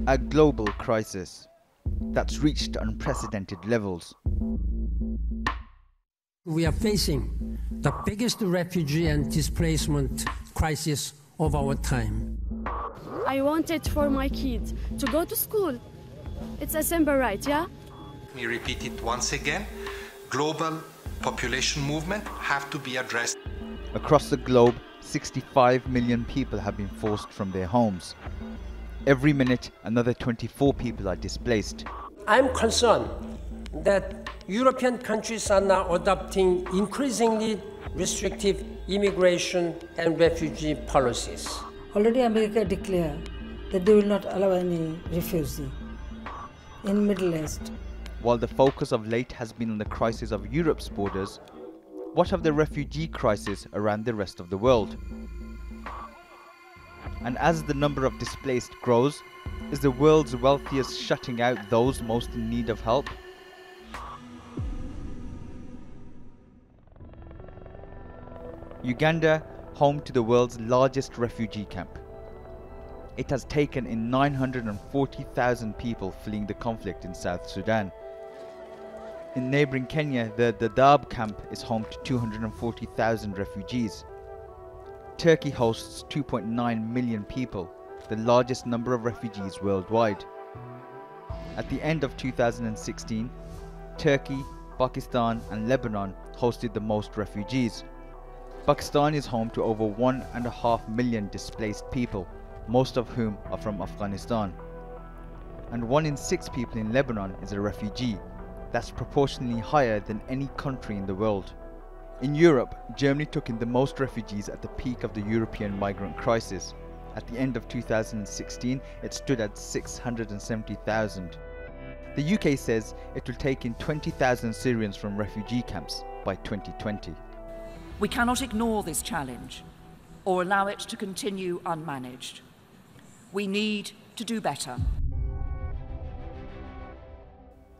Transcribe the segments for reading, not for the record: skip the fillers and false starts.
A global crisis that's reached unprecedented levels. We are facing the biggest refugee and displacement crisis of our time. I want it for my kids to go to school. It's a simple right, yeah? We repeat it once again. Global population movement have to be addressed. Across the globe, 65 million people have been forced from their homes. Every minute, another 24 people are displaced. I'm concerned that European countries are now adopting increasingly restrictive immigration and refugee policies. Already America declared that they will not allow any refugee in Middle East. While the focus of late has been on the crisis of Europe's borders, what of the refugee crisis around the rest of the world? And as the number of displaced grows, is the world's wealthiest shutting out those most in need of help? Uganda, home to the world's largest refugee camp. It has taken in 940,000 people fleeing the conflict in South Sudan. In neighbouring Kenya, the Dadaab camp is home to 240,000 refugees. Turkey hosts 2.9 million people, the largest number of refugees worldwide. At the end of 2016, Turkey, Pakistan and Lebanon hosted the most refugees. Pakistan is home to over 1.5 million displaced people, most of whom are from Afghanistan. And 1 in 6 people in Lebanon is a refugee. That's proportionally higher than any country in the world. In Europe, Germany took in the most refugees at the peak of the European migrant crisis. At the end of 2016, it stood at 670,000. The UK says it will take in 20,000 Syrians from refugee camps by 2020. We cannot ignore this challenge or allow it to continue unmanaged. We need to do better.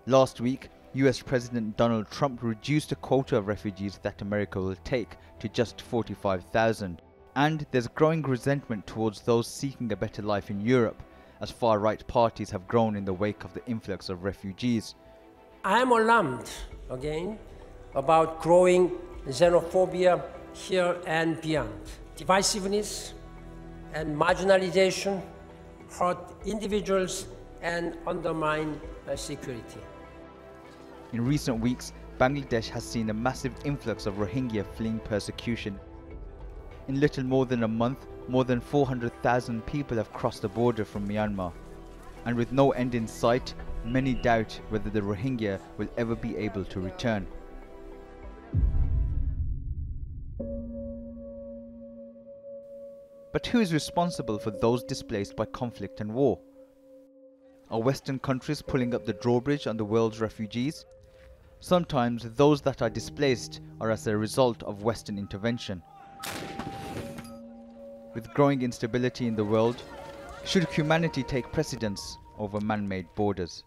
Last week, US President Donald Trump reduced the quota of refugees that America will take to just 45,000. And there's growing resentment towards those seeking a better life in Europe, as far-right parties have grown in the wake of the influx of refugees. I am alarmed, again, about growing xenophobia here and beyond. Divisiveness and marginalization hurt individuals and undermine security. In recent weeks, Bangladesh has seen a massive influx of Rohingya fleeing persecution. In little more than a month, more than 400,000 people have crossed the border from Myanmar. And with no end in sight, many doubt whether the Rohingya will ever be able to return. But who is responsible for those displaced by conflict and war? Are Western countries pulling up the drawbridge on the world's refugees? Sometimes those that are displaced are as a result of Western intervention. With growing instability in the world, should humanity take precedence over man-made borders?